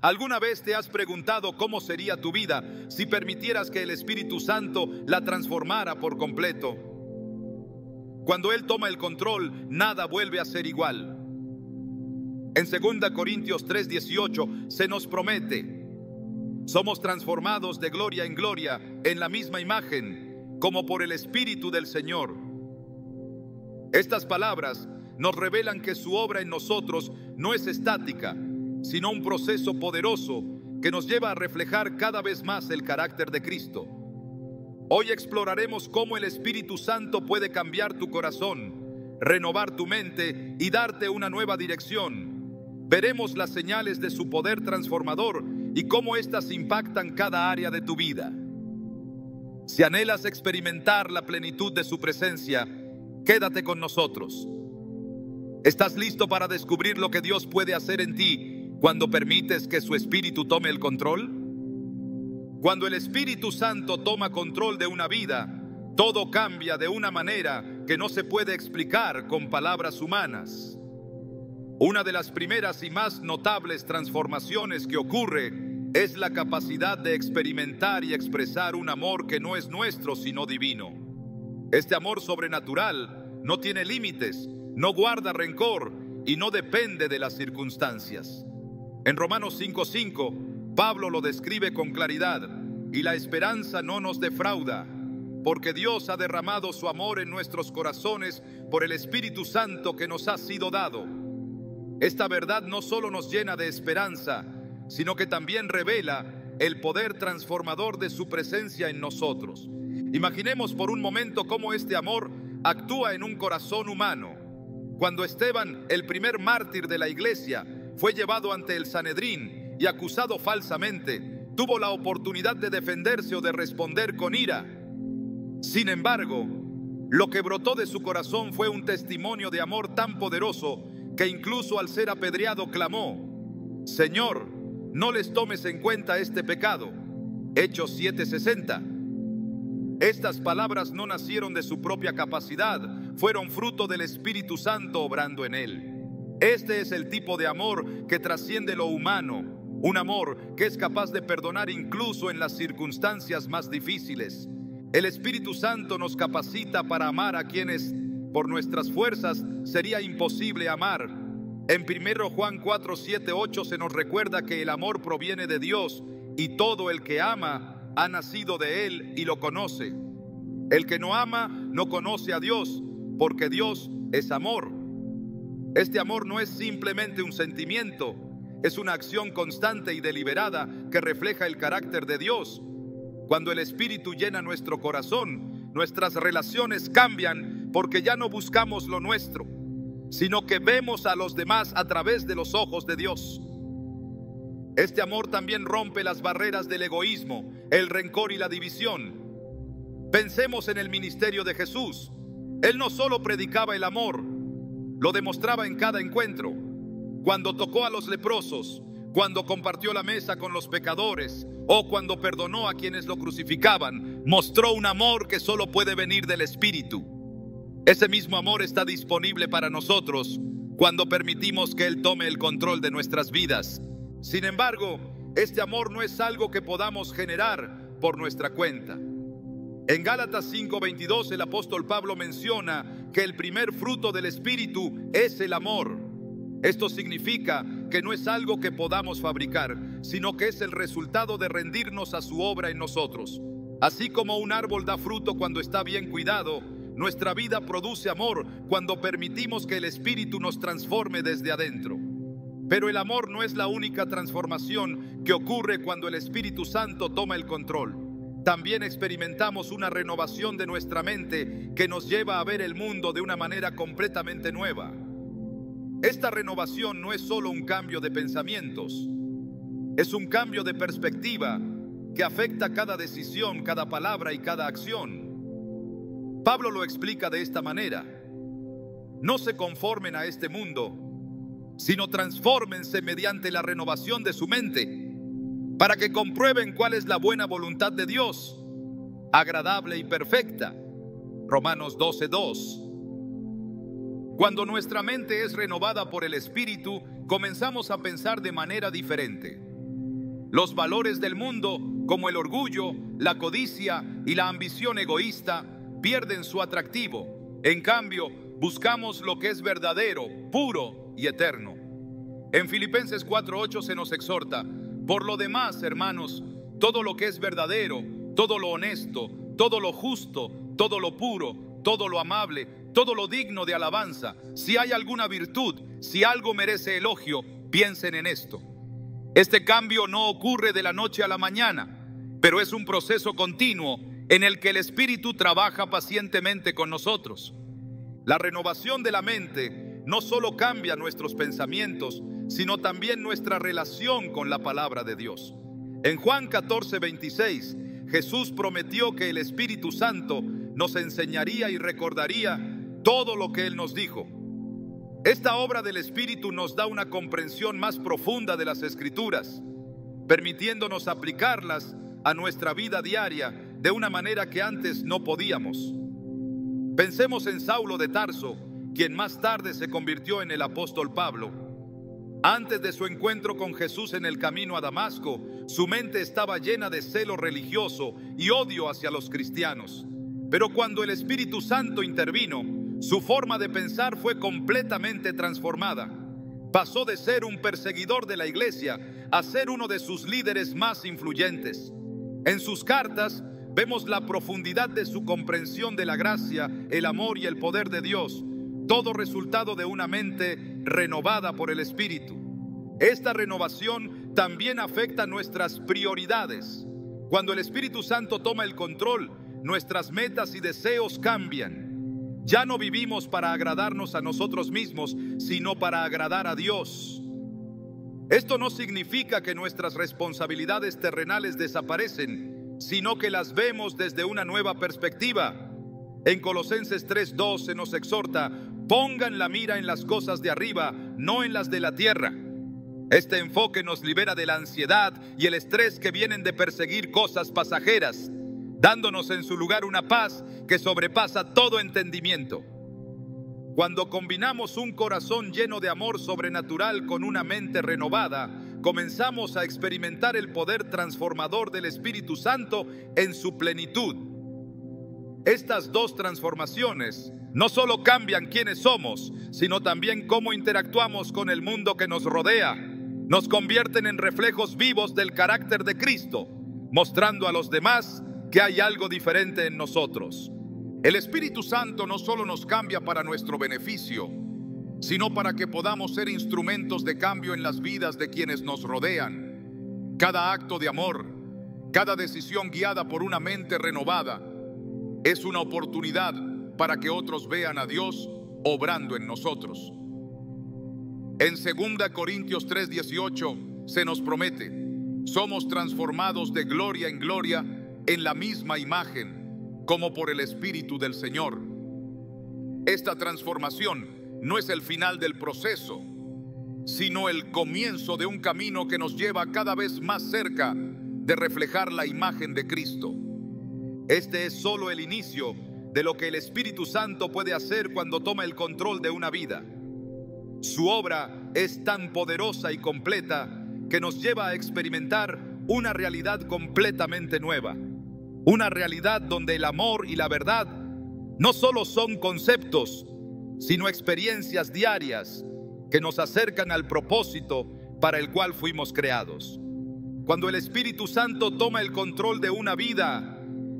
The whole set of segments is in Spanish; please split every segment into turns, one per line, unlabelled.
¿Alguna vez te has preguntado cómo sería tu vida si permitieras que el Espíritu Santo la transformara por completo? Cuando Él toma el control, nada vuelve a ser igual. En 2 Corintios 3:18 se nos promete: somos transformados de gloria en gloria en la misma imagen, como por el Espíritu del Señor. Estas palabras nos revelan que su obra en nosotros no es estática, sino un proceso poderoso que nos lleva a reflejar cada vez más el carácter de Cristo. Hoy exploraremos cómo el Espíritu Santo puede cambiar tu corazón, renovar tu mente y darte una nueva dirección. Veremos las señales de su poder transformador y cómo éstas impactan cada área de tu vida. Si anhelas experimentar la plenitud de su presencia, quédate con nosotros. ¿Estás listo para descubrir lo que Dios puede hacer en ti cuando permites que su Espíritu tome el control? Cuando el Espíritu Santo toma control de una vida, todo cambia de una manera que no se puede explicar con palabras humanas. Una de las primeras y más notables transformaciones que ocurre es la capacidad de experimentar y expresar un amor que no es nuestro sino divino. Este amor sobrenatural no tiene límites, no guarda rencor y no depende de las circunstancias. En Romanos 5:5, Pablo lo describe con claridad: y la esperanza no nos defrauda, porque Dios ha derramado su amor en nuestros corazones por el Espíritu Santo que nos ha sido dado. Esta verdad no solo nos llena de esperanza, sino que también revela el poder transformador de su presencia en nosotros. Imaginemos por un momento cómo este amor actúa en un corazón humano. Cuando Esteban, el primer mártir de la iglesia, fue llevado ante el Sanedrín y acusado falsamente, tuvo la oportunidad de defenderse o de responder con ira. Sin embargo, lo que brotó de su corazón fue un testimonio de amor tan poderoso que incluso al ser apedreado clamó: Señor, no les tomes en cuenta este pecado. Hechos 7:60. Estas palabras no nacieron de su propia capacidad, fueron fruto del Espíritu Santo obrando en él. Este es el tipo de amor que trasciende lo humano, un amor que es capaz de perdonar incluso en las circunstancias más difíciles. El Espíritu Santo nos capacita para amar a quienes por nuestras fuerzas sería imposible amar. En 1 Juan 4:7-8 se nos recuerda que el amor proviene de Dios y todo el que ama ha nacido de Él y lo conoce. El que no ama no conoce a Dios, porque Dios es amor. Este amor no es simplemente un sentimiento, es una acción constante y deliberada que refleja el carácter de Dios. Cuando el Espíritu llena nuestro corazón, nuestras relaciones cambian porque ya no buscamos lo nuestro, sino que vemos a los demás a través de los ojos de Dios. Este amor también rompe las barreras del egoísmo, el rencor y la división. Pensemos en el ministerio de Jesús. Él no solo predicaba el amor, lo demostraba en cada encuentro. Cuando tocó a los leprosos, cuando compartió la mesa con los pecadores o cuando perdonó a quienes lo crucificaban, mostró un amor que solo puede venir del Espíritu. Ese mismo amor está disponible para nosotros cuando permitimos que Él tome el control de nuestras vidas. Sin embargo, este amor no es algo que podamos generar por nuestra cuenta. En Gálatas 5:22 el apóstol Pablo menciona que el primer fruto del Espíritu es el amor. Esto significa que no es algo que podamos fabricar, sino que es el resultado de rendirnos a su obra en nosotros. Así como un árbol da fruto cuando está bien cuidado, nuestra vida produce amor cuando permitimos que el Espíritu nos transforme desde adentro. Pero el amor no es la única transformación que ocurre cuando el Espíritu Santo toma el control. También experimentamos una renovación de nuestra mente que nos lleva a ver el mundo de una manera completamente nueva. Esta renovación no es solo un cambio de pensamientos, es un cambio de perspectiva que afecta cada decisión, cada palabra y cada acción. Pablo lo explica de esta manera: no se conformen a este mundo, sino transfórmense mediante la renovación de su mente, para que comprueben cuál es la buena voluntad de Dios, agradable y perfecta. Romanos 12:2. Cuando nuestra mente es renovada por el Espíritu, comenzamos a pensar de manera diferente. Los valores del mundo, como el orgullo, la codicia y la ambición egoísta, pierden su atractivo. En cambio, buscamos lo que es verdadero, puro y eterno. En Filipenses 4:8 se nos exhorta: por lo demás, hermanos, todo lo que es verdadero, todo lo honesto, todo lo justo, todo lo puro, todo lo amable, todo lo digno de alabanza, si hay alguna virtud, si algo merece elogio, piensen en esto. Este cambio no ocurre de la noche a la mañana, pero es un proceso continuo en el que el Espíritu trabaja pacientemente con nosotros. La renovación de la mente no solo cambia nuestros pensamientos, sino también nuestra relación con la palabra de Dios. En Juan 14:26, Jesús prometió que el Espíritu Santo nos enseñaría y recordaría todo lo que Él nos dijo. Esta obra del Espíritu nos da una comprensión más profunda de las Escrituras, permitiéndonos aplicarlas a nuestra vida diaria de una manera que antes no podíamos. Pensemos en Saulo de Tarso, quien más tarde se convirtió en el apóstol Pablo. Antes de su encuentro con Jesús en el camino a Damasco, su mente estaba llena de celo religioso y odio hacia los cristianos. Pero cuando el Espíritu Santo intervino, su forma de pensar fue completamente transformada. Pasó de ser un perseguidor de la iglesia a ser uno de sus líderes más influyentes. En sus cartas vemos la profundidad de su comprensión de la gracia, el amor y el poder de Dios, todo resultado de una mente renovada por el Espíritu. Esta renovación también afecta nuestras prioridades. Cuando el Espíritu Santo toma el control, nuestras metas y deseos cambian. Ya no vivimos para agradarnos a nosotros mismos, sino para agradar a Dios. Esto no significa que nuestras responsabilidades terrenales desaparecen, sino que las vemos desde una nueva perspectiva. En Colosenses 3:2 se nos exhorta: pongan la mira en las cosas de arriba, no en las de la tierra. Este enfoque nos libera de la ansiedad y el estrés que vienen de perseguir cosas pasajeras, dándonos en su lugar una paz que sobrepasa todo entendimiento. Cuando combinamos un corazón lleno de amor sobrenatural con una mente renovada, comenzamos a experimentar el poder transformador del Espíritu Santo en su plenitud. Estas dos transformaciones no solo cambian quiénes somos, sino también cómo interactuamos con el mundo que nos rodea. Nos convierten en reflejos vivos del carácter de Cristo, mostrando a los demás que hay algo diferente en nosotros. El Espíritu Santo no solo nos cambia para nuestro beneficio, sino para que podamos ser instrumentos de cambio en las vidas de quienes nos rodean. Cada acto de amor, cada decisión guiada por una mente renovada, es una oportunidad para que otros vean a Dios obrando en nosotros. En 2 Corintios 3:18 se nos promete: somos transformados de gloria en gloria en la misma imagen, como por el Espíritu del Señor. Esta transformación no es el final del proceso, sino el comienzo de un camino que nos lleva cada vez más cerca de reflejar la imagen de Cristo. Este es solo el inicio de lo que el Espíritu Santo puede hacer cuando toma el control de una vida. Su obra es tan poderosa y completa que nos lleva a experimentar una realidad completamente nueva. Una realidad donde el amor y la verdad no solo son conceptos, sino experiencias diarias que nos acercan al propósito para el cual fuimos creados. Cuando el Espíritu Santo toma el control de una vida,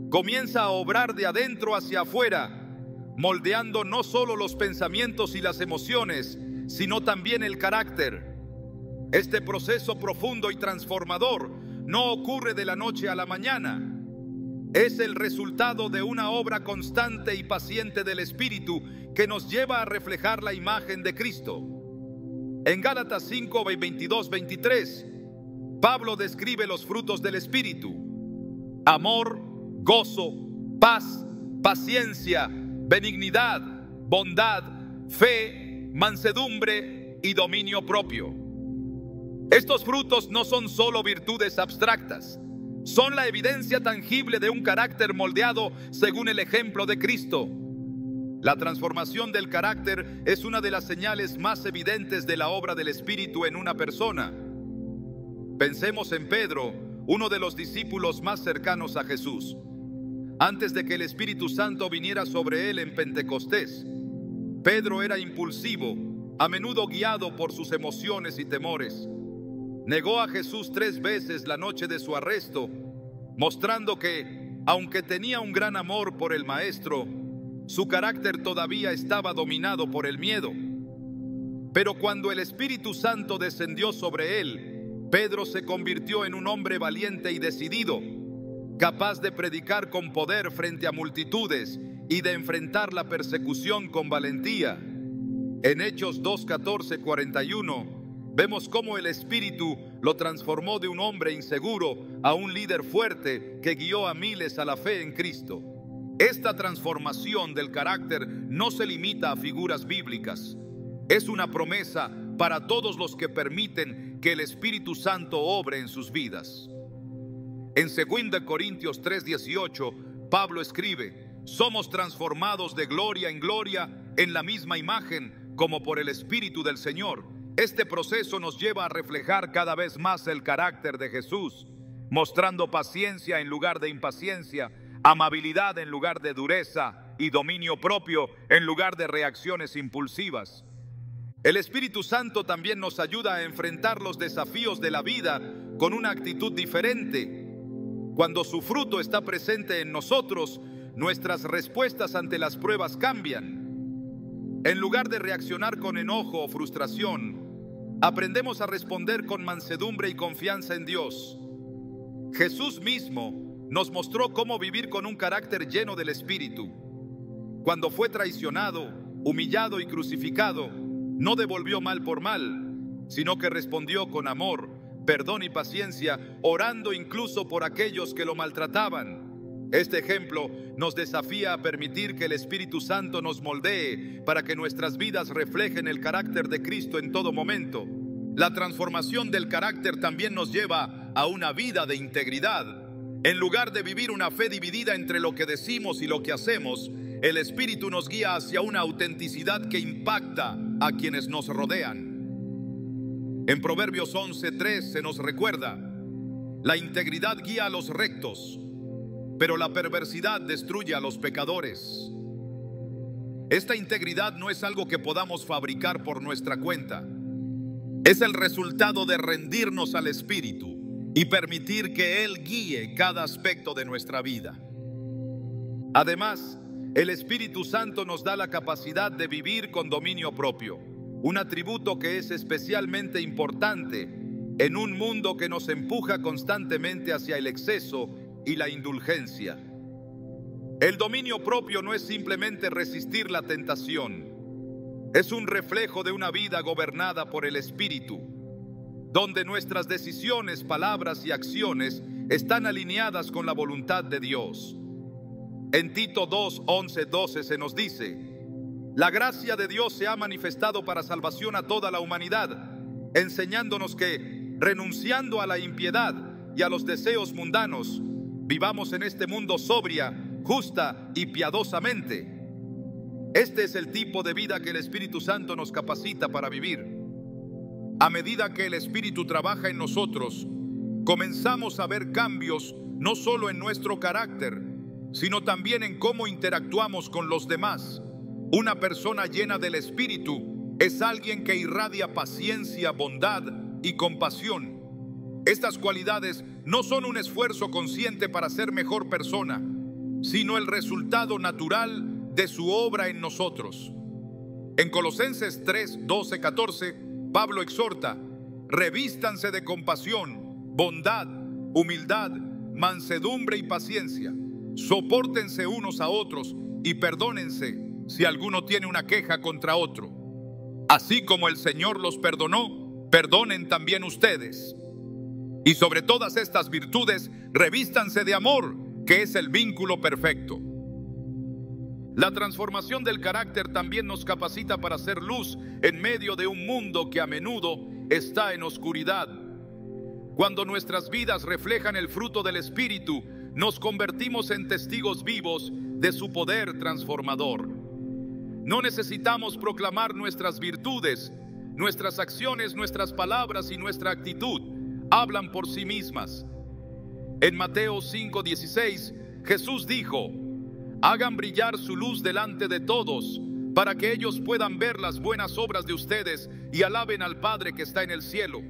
comienza a obrar de adentro hacia afuera, moldeando no solo los pensamientos y las emociones, sino también el carácter. Este proceso profundo y transformador no ocurre de la noche a la mañana. Es el resultado de una obra constante y paciente del Espíritu que nos lleva a reflejar la imagen de Cristo. En Gálatas 5:22-23, Pablo describe los frutos del Espíritu: amor, gozo, paz, paciencia, benignidad, bondad, fe, mansedumbre y dominio propio. Estos frutos no son solo virtudes abstractas, son la evidencia tangible de un carácter moldeado según el ejemplo de Cristo. La transformación del carácter es una de las señales más evidentes de la obra del Espíritu en una persona. Pensemos en Pedro, uno de los discípulos más cercanos a Jesús. Antes de que el Espíritu Santo viniera sobre él en Pentecostés, Pedro era impulsivo, a menudo guiado por sus emociones y temores. Negó a Jesús 3 veces la noche de su arresto, mostrando que, aunque tenía un gran amor por el Maestro, su carácter todavía estaba dominado por el miedo. Pero cuando el Espíritu Santo descendió sobre él, Pedro se convirtió en un hombre valiente y decidido, capaz de predicar con poder frente a multitudes y de enfrentar la persecución con valentía. En Hechos 2:14-41 vemos cómo el Espíritu lo transformó de un hombre inseguro a un líder fuerte que guió a miles a la fe en Cristo. Esta transformación del carácter no se limita a figuras bíblicas. Es una promesa para todos los que permiten que el Espíritu Santo obre en sus vidas. En 2 Corintios 3:18, Pablo escribe: somos transformados de gloria en gloria en la misma imagen como por el Espíritu del Señor. Este proceso nos lleva a reflejar cada vez más el carácter de Jesús, mostrando paciencia en lugar de impaciencia, amabilidad en lugar de dureza y dominio propio en lugar de reacciones impulsivas. El Espíritu Santo también nos ayuda a enfrentar los desafíos de la vida con una actitud diferente. Cuando su fruto está presente en nosotros, nuestras respuestas ante las pruebas cambian. En lugar de reaccionar con enojo o frustración, aprendemos a responder con mansedumbre y confianza en Dios. Jesús mismo nos mostró cómo vivir con un carácter lleno del Espíritu. Cuando fue traicionado, humillado y crucificado, no devolvió mal por mal, sino que respondió con amor, perdón y paciencia, orando incluso por aquellos que lo maltrataban. Este ejemplo nos desafía a permitir que el Espíritu Santo nos moldee para que nuestras vidas reflejen el carácter de Cristo en todo momento. La transformación del carácter también nos lleva a una vida de integridad. En lugar de vivir una fe dividida entre lo que decimos y lo que hacemos, el Espíritu nos guía hacia una autenticidad que impacta a quienes nos rodean. En Proverbios 11:3 se nos recuerda: la integridad guía a los rectos, pero la perversidad destruye a los pecadores. Esta integridad no es algo que podamos fabricar por nuestra cuenta. Es el resultado de rendirnos al Espíritu y permitir que Él guíe cada aspecto de nuestra vida. Además, el Espíritu Santo nos da la capacidad de vivir con dominio propio, un atributo que es especialmente importante en un mundo que nos empuja constantemente hacia el exceso y la indulgencia. El dominio propio no es simplemente resistir la tentación, es un reflejo de una vida gobernada por el Espíritu, donde nuestras decisiones, palabras y acciones están alineadas con la voluntad de Dios. En Tito 2:11-12 se nos dice: la gracia de Dios se ha manifestado para salvación a toda la humanidad, enseñándonos que, renunciando a la impiedad y a los deseos mundanos, vivamos en este mundo sobria, justa y piadosamente. Este es el tipo de vida que el Espíritu Santo nos capacita para vivir. A medida que el Espíritu trabaja en nosotros, comenzamos a ver cambios no solo en nuestro carácter, sino también en cómo interactuamos con los demás. Una persona llena del Espíritu es alguien que irradia paciencia, bondad y compasión. Estas cualidades no son un esfuerzo consciente para ser mejor persona, sino el resultado natural de su obra en nosotros. En Colosenses 3:12-14, Pablo exhorta: revístanse de compasión, bondad, humildad, mansedumbre y paciencia. Sopórtense unos a otros y perdónense si alguno tiene una queja contra otro. Así como el Señor los perdonó, perdonen también ustedes. Y sobre todas estas virtudes, revístanse de amor, que es el vínculo perfecto. La transformación del carácter también nos capacita para hacer luz en medio de un mundo que a menudo está en oscuridad. Cuando nuestras vidas reflejan el fruto del Espíritu, nos convertimos en testigos vivos de su poder transformador. No necesitamos proclamar nuestras virtudes, nuestras acciones, nuestras palabras y nuestra actitud. hablan por sí mismas. En Mateo 5:16, Jesús dijo: hagan brillar su luz delante de todos, para que ellos puedan ver las buenas obras de ustedes y alaben al Padre que está en el cielo.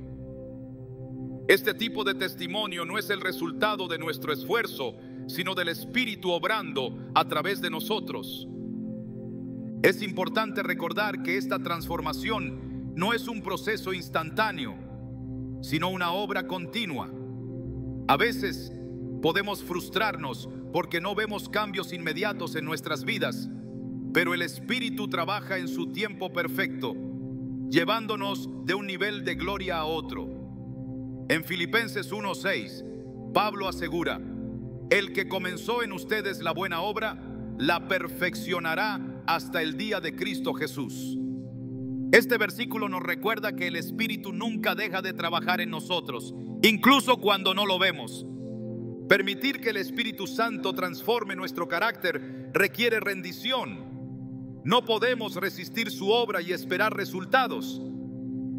Este tipo de testimonio no es el resultado de nuestro esfuerzo, sino del Espíritu obrando a través de nosotros. Es importante recordar que esta transformación no es un proceso instantáneo, sino una obra continua. A veces podemos frustrarnos porque no vemos cambios inmediatos en nuestras vidas, pero el Espíritu trabaja en su tiempo perfecto, llevándonos de un nivel de gloria a otro. En Filipenses 1:6, Pablo asegura: el que comenzó en ustedes la buena obra, la perfeccionará hasta el día de Cristo Jesús. Este versículo nos recuerda que el Espíritu nunca deja de trabajar en nosotros, incluso cuando no lo vemos. Permitir que el Espíritu Santo transforme nuestro carácter requiere rendición. No podemos resistir su obra y esperar resultados.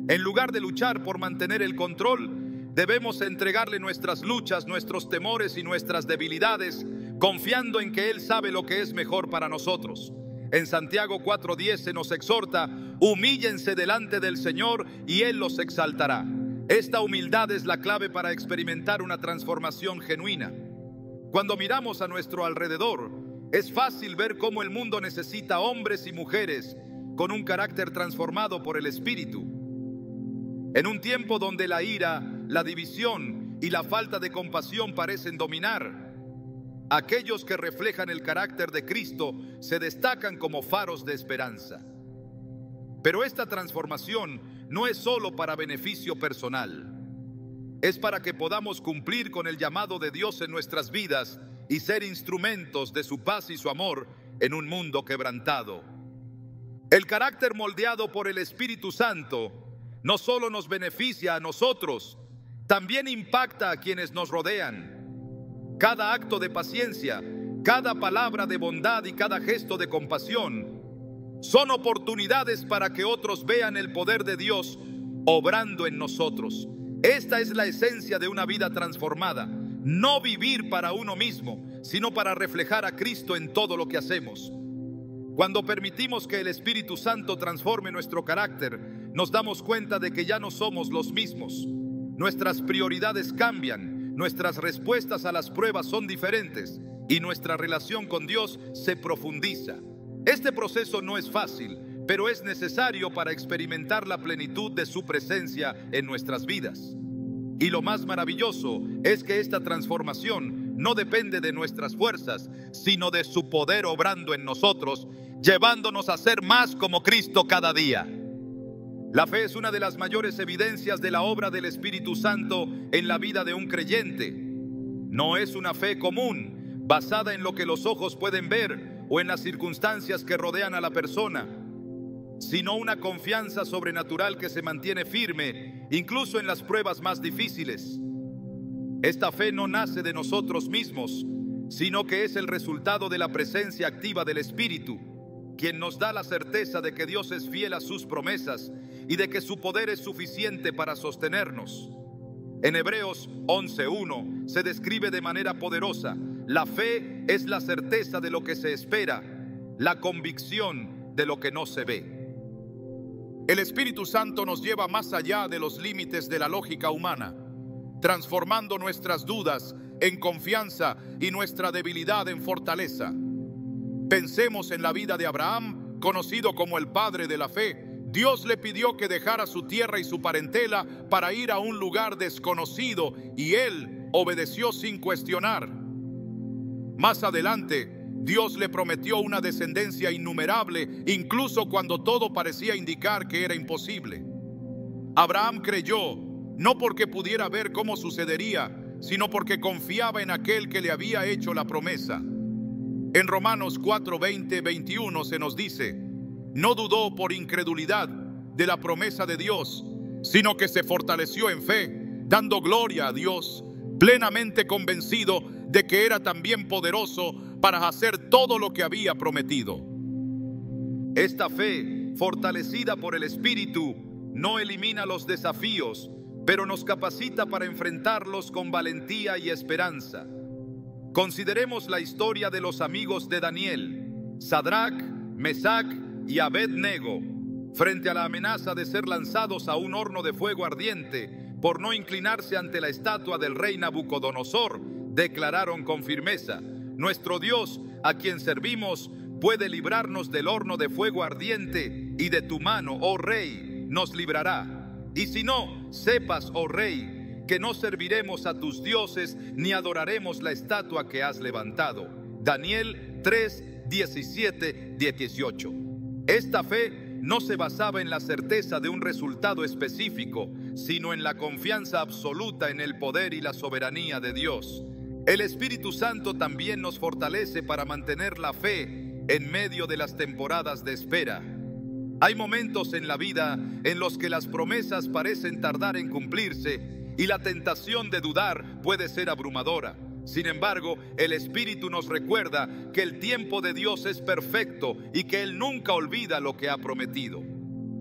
En lugar de luchar por mantener el control, debemos entregarle nuestras luchas, nuestros temores y nuestras debilidades, confiando en que Él sabe lo que es mejor para nosotros. En Santiago 4:10 se nos exhorta: humíllense delante del Señor y Él los exaltará. Esta humildad es la clave para experimentar una transformación genuina. Cuando miramos a nuestro alrededor, es fácil ver cómo el mundo necesita hombres y mujeres con un carácter transformado por el Espíritu. En un tiempo donde la ira, la división y la falta de compasión parecen dominar, aquellos que reflejan el carácter de Cristo se destacan como faros de esperanza. Pero esta transformación no es solo para beneficio personal. Es para que podamos cumplir con el llamado de Dios en nuestras vidas y ser instrumentos de su paz y su amor en un mundo quebrantado. El carácter moldeado por el Espíritu Santo no solo nos beneficia a nosotros, también impacta a quienes nos rodean. Cada acto de paciencia, cada palabra de bondad y cada gesto de compasión son oportunidades para que otros vean el poder de Dios obrando en nosotros. Esta es la esencia de una vida transformada: no vivir para uno mismo, sino para reflejar a Cristo en todo lo que hacemos. Cuando permitimos que el Espíritu Santo transforme nuestro carácter, nos damos cuenta de que ya no somos los mismos. Nuestras prioridades cambian, nuestras respuestas a las pruebas son diferentes y nuestra relación con Dios se profundiza. Este proceso no es fácil, pero es necesario para experimentar la plenitud de su presencia en nuestras vidas. Y lo más maravilloso es que esta transformación no depende de nuestras fuerzas, sino de su poder obrando en nosotros, llevándonos a ser más como Cristo cada día. La fe es una de las mayores evidencias de la obra del Espíritu Santo en la vida de un creyente. No es una fe común, basada en lo que los ojos pueden ver o en las circunstancias que rodean a la persona, sino una confianza sobrenatural que se mantiene firme incluso en las pruebas más difíciles. Esta fe no nace de nosotros mismos, sino que es el resultado de la presencia activa del Espíritu, quien nos da la certeza de que Dios es fiel a sus promesas y de que su poder es suficiente para sostenernos. En Hebreos 11:1 se describe de manera poderosa: la fe es la certeza de lo que se espera, la convicción de lo que no se ve. El Espíritu Santo nos lleva más allá de los límites de la lógica humana, transformando nuestras dudas en confianza y nuestra debilidad en fortaleza. Pensemos en la vida de Abraham, conocido como el padre de la fe. Dios le pidió que dejara su tierra y su parentela para ir a un lugar desconocido y él obedeció sin cuestionar. Más adelante, Dios le prometió una descendencia innumerable, incluso cuando todo parecía indicar que era imposible. Abraham creyó, no porque pudiera ver cómo sucedería, sino porque confiaba en aquel que le había hecho la promesa. En Romanos 4:20-21 se nos dice: no dudó por incredulidad de la promesa de Dios, sino que se fortaleció en fe, dando gloria a Dios, plenamente convencido de que era también poderoso para hacer todo lo que había prometido. Esta fe, fortalecida por el Espíritu, no elimina los desafíos, pero nos capacita para enfrentarlos con valentía y esperanza. Consideremos la historia de los amigos de Daniel, Sadrach, Mesach y Abed-Nego, frente a la amenaza de ser lanzados a un horno de fuego ardiente por no inclinarse ante la estatua del rey Nabucodonosor. Declararon con firmeza: nuestro Dios, a quien servimos, puede librarnos del horno de fuego ardiente, y de tu mano, oh rey, nos librará. Y si no, sepas, oh rey, que no serviremos a tus dioses ni adoraremos la estatua que has levantado. Daniel 3, 17, 18. Esta fe no se basaba en la certeza de un resultado específico, sino en la confianza absoluta en el poder y la soberanía de Dios. El Espíritu Santo también nos fortalece para mantener la fe en medio de las temporadas de espera. Hay momentos en la vida en los que las promesas parecen tardar en cumplirse y la tentación de dudar puede ser abrumadora. Sin embargo, el Espíritu nos recuerda que el tiempo de Dios es perfecto y que Él nunca olvida lo que ha prometido.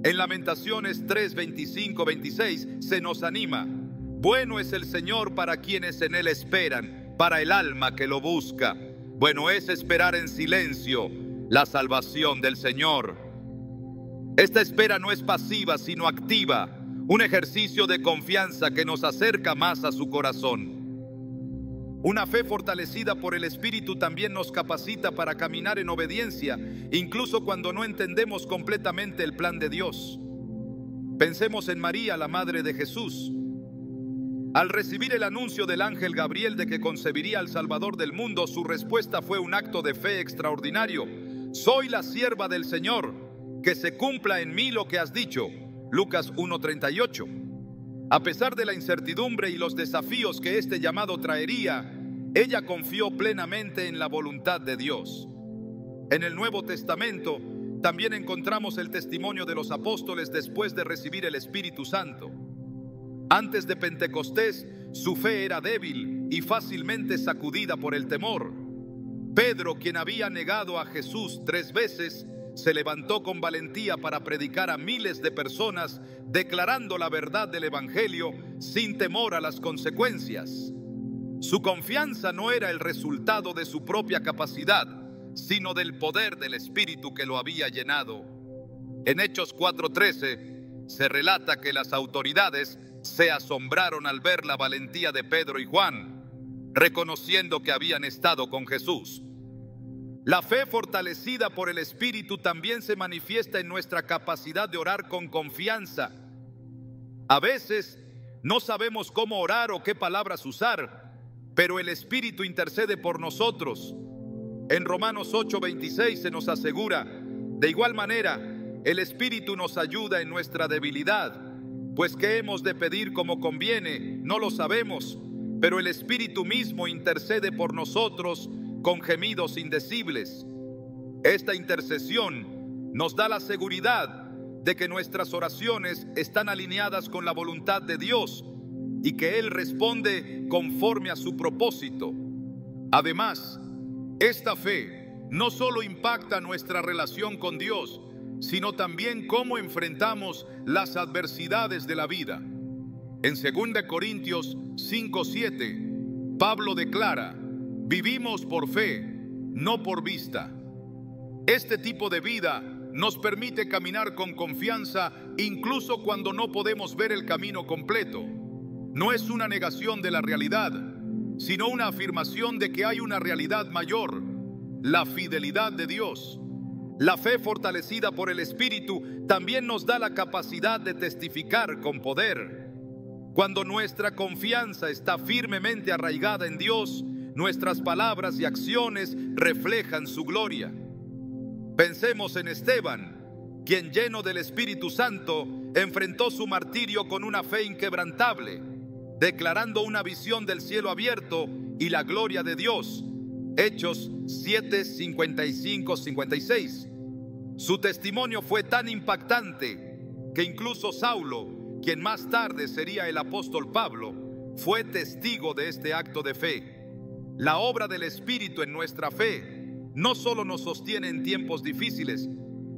En Lamentaciones 3, 25, 26 se nos anima: bueno es el Señor para quienes en Él esperan, para el alma que lo busca. Bueno es esperar en silencio la salvación del Señor. Esta espera no es pasiva, sino activa, un ejercicio de confianza que nos acerca más a su corazón. Una fe fortalecida por el Espíritu también nos capacita para caminar en obediencia, incluso cuando no entendemos completamente el plan de Dios. Pensemos en María, la madre de Jesús. Al recibir el anuncio del ángel Gabriel de que concebiría al Salvador del mundo, su respuesta fue un acto de fe extraordinario. Soy la sierva del Señor, que se cumpla en mí lo que has dicho. Lucas 1:38. A pesar de la incertidumbre y los desafíos que este llamado traería, ella confió plenamente en la voluntad de Dios. En el Nuevo Testamento también encontramos el testimonio de los apóstoles después de recibir el Espíritu Santo. Antes de Pentecostés, su fe era débil y fácilmente sacudida por el temor. Pedro, quien había negado a Jesús 3 veces, se levantó con valentía para predicar a miles de personas, declarando la verdad del Evangelio sin temor a las consecuencias. Su confianza no era el resultado de su propia capacidad, sino del poder del Espíritu que lo había llenado. En Hechos 4:13 se relata que las autoridades se asombraron al ver la valentía de Pedro y Juan, reconociendo que habían estado con Jesús. La fe fortalecida por el Espíritu también se manifiesta en nuestra capacidad de orar con confianza. A veces no sabemos cómo orar o qué palabras usar, pero el Espíritu intercede por nosotros. En Romanos 8:26 se nos asegura: de igual manera, el Espíritu nos ayuda en nuestra debilidad, pues qué hemos de pedir como conviene, no lo sabemos, pero el Espíritu mismo intercede por nosotros con gemidos indecibles. Esta intercesión nos da la seguridad de que nuestras oraciones están alineadas con la voluntad de Dios y que Él responde conforme a su propósito. Además, esta fe no solo impacta nuestra relación con Dios, sino también cómo enfrentamos las adversidades de la vida. En 2 Corintios 5:7, Pablo declara: vivimos por fe, no por vista. Este tipo de vida nos permite caminar con confianza incluso cuando no podemos ver el camino completo. No es una negación de la realidad, sino una afirmación de que hay una realidad mayor: la fidelidad de Dios. La fe fortalecida por el Espíritu también nos da la capacidad de testificar con poder. Cuando nuestra confianza está firmemente arraigada en Dios, nuestras palabras y acciones reflejan su gloria. Pensemos en Esteban, quien lleno del Espíritu Santo enfrentó su martirio con una fe inquebrantable, declarando una visión del cielo abierto y la gloria de Dios. Hechos 7, 55, 56. Su testimonio fue tan impactante que incluso Saulo, quien más tarde sería el apóstol Pablo, fue testigo de este acto de fe. La obra del Espíritu en nuestra fe no solo nos sostiene en tiempos difíciles,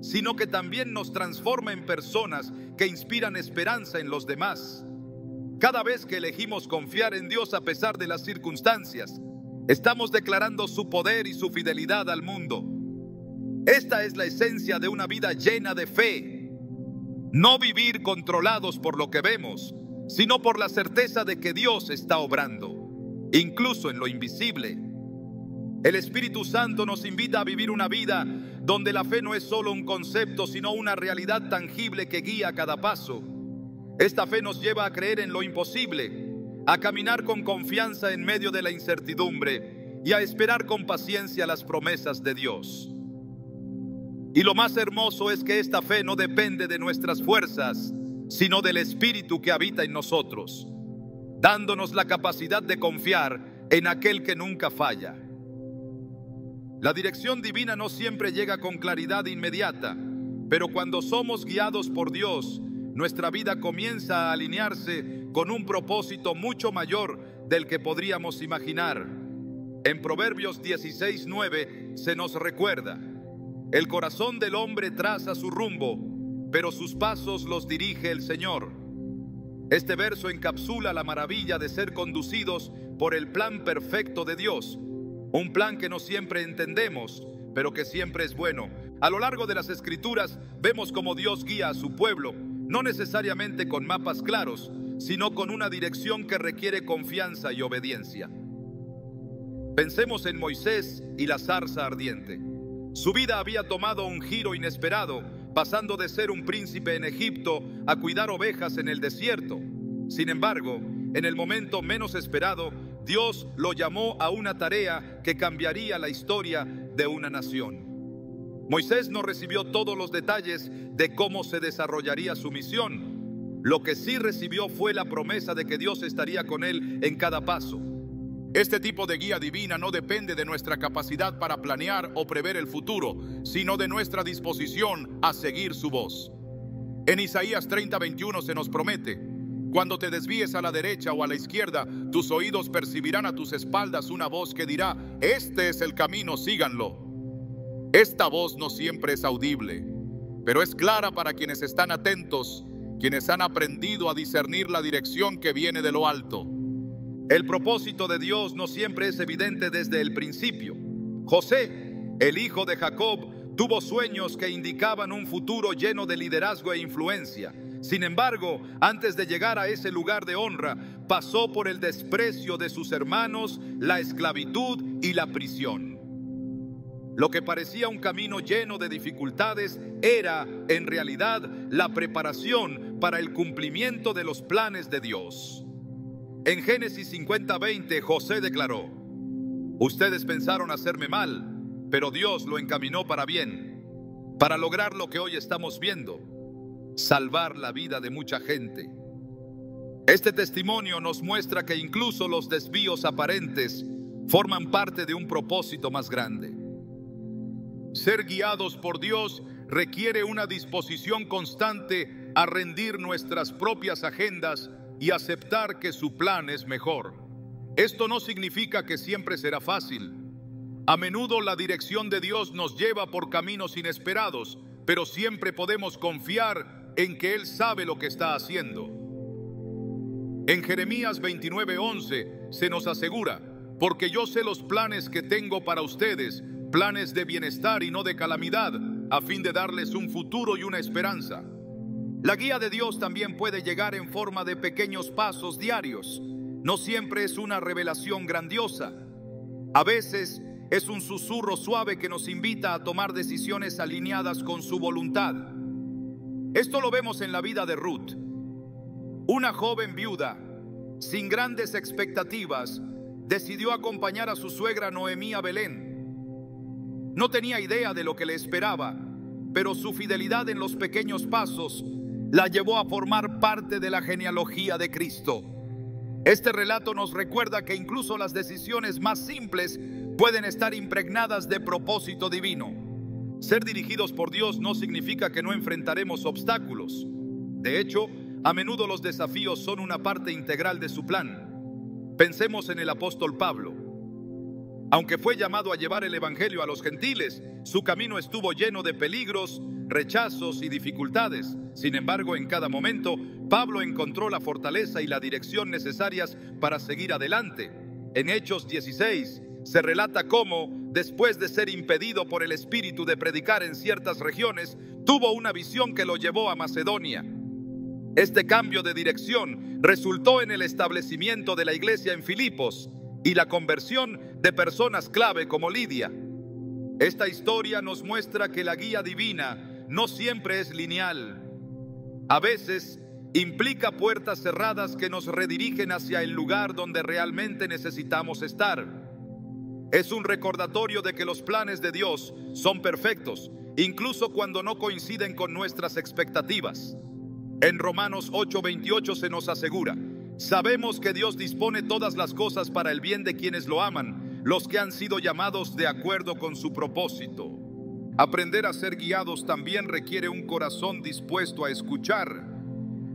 sino que también nos transforma en personas que inspiran esperanza en los demás. Cada vez que elegimos confiar en Dios a pesar de las circunstancias, estamos declarando su poder y su fidelidad al mundo. Esta es la esencia de una vida llena de fe. No vivir controlados por lo que vemos, sino por la certeza de que Dios está obrando, incluso en lo invisible. El Espíritu Santo nos invita a vivir una vida donde la fe no es solo un concepto, sino una realidad tangible que guía cada paso. Esta fe nos lleva a creer en lo imposible, a caminar con confianza en medio de la incertidumbre y a esperar con paciencia las promesas de Dios. Y lo más hermoso es que esta fe no depende de nuestras fuerzas, sino del Espíritu que habita en nosotros, dándonos la capacidad de confiar en aquel que nunca falla. La dirección divina no siempre llega con claridad inmediata, pero cuando somos guiados por Dios, nuestra vida comienza a alinearse con un propósito mucho mayor del que podríamos imaginar. En Proverbios 16:9 se nos recuerda: el corazón del hombre traza su rumbo, pero sus pasos los dirige el Señor. Este verso encapsula la maravilla de ser conducidos por el plan perfecto de Dios. Un plan que no siempre entendemos, pero que siempre es bueno. A lo largo de las Escrituras vemos cómo Dios guía a su pueblo, no necesariamente con mapas claros, sino con una dirección que requiere confianza y obediencia. Pensemos en Moisés y la zarza ardiente. Su vida había tomado un giro inesperado, pasando de ser un príncipe en Egipto a cuidar ovejas en el desierto. Sin embargo, en el momento menos esperado, Dios lo llamó a una tarea que cambiaría la historia de una nación. Moisés no recibió todos los detalles de cómo se desarrollaría su misión. Lo que sí recibió fue la promesa de que Dios estaría con él en cada paso. Este tipo de guía divina no depende de nuestra capacidad para planear o prever el futuro, sino de nuestra disposición a seguir su voz. En Isaías 30:21 se nos promete: cuando te desvíes a la derecha o a la izquierda, tus oídos percibirán a tus espaldas una voz que dirá: este es el camino, síganlo. Esta voz no siempre es audible, pero es clara para quienes están atentos, quienes han aprendido a discernir la dirección que viene de lo alto. El propósito de Dios no siempre es evidente desde el principio. José, el hijo de Jacob, tuvo sueños que indicaban un futuro lleno de liderazgo e influencia. Sin embargo, antes de llegar a ese lugar de honra, pasó por el desprecio de sus hermanos, la esclavitud y la prisión. Lo que parecía un camino lleno de dificultades era, en realidad, la preparación para el cumplimiento de los planes de Dios. En Génesis 50:20, José declaró: ustedes pensaron hacerme mal, pero Dios lo encaminó para bien, para lograr lo que hoy estamos viendo: salvar la vida de mucha gente. Este testimonio nos muestra que incluso los desvíos aparentes forman parte de un propósito más grande. Ser guiados por Dios requiere una disposición constante a rendir nuestras propias agendas y aceptar que su plan es mejor. Esto no significa que siempre será fácil. A menudo la dirección de Dios nos lleva por caminos inesperados, pero siempre podemos confiar en que Él sabe lo que está haciendo. En Jeremías 29:11 se nos asegura: porque yo sé los planes que tengo para ustedes, planes de bienestar y no de calamidad, a fin de darles un futuro y una esperanza. La guía de Dios también puede llegar en forma de pequeños pasos diarios. No siempre es una revelación grandiosa. A veces es un susurro suave que nos invita a tomar decisiones alineadas con su voluntad. Esto lo vemos en la vida de Ruth, una joven viuda, sin grandes expectativas, decidió acompañar a su suegra Noemí a Belén. No tenía idea de lo que le esperaba, pero su fidelidad en los pequeños pasos la llevó a formar parte de la genealogía de Cristo. Este relato nos recuerda que incluso las decisiones más simples pueden estar impregnadas de propósito divino. Ser dirigidos por Dios no significa que no enfrentaremos obstáculos. De hecho, a menudo los desafíos son una parte integral de su plan. Pensemos en el apóstol Pablo. Aunque fue llamado a llevar el evangelio a los gentiles, su camino estuvo lleno de peligros, rechazos y dificultades. Sin embargo, en cada momento Pablo encontró la fortaleza y la dirección necesarias para seguir adelante. En Hechos 16 se relata cómo, después de ser impedido por el Espíritu de predicar en ciertas regiones, tuvo una visión que lo llevó a Macedonia. Este cambio de dirección resultó en el establecimiento de la iglesia en Filipos y la conversión de personas clave como Lidia. Esta historia nos muestra que la guía divina no siempre es lineal. A veces implica puertas cerradas que nos redirigen hacia el lugar donde realmente necesitamos estar. Es un recordatorio de que los planes de Dios son perfectos, incluso cuando no coinciden con nuestras expectativas. En Romanos 8:28 se nos asegura: sabemos que Dios dispone todas las cosas para el bien de quienes lo aman, los que han sido llamados de acuerdo con su propósito. Aprender a ser guiados también requiere un corazón dispuesto a escuchar.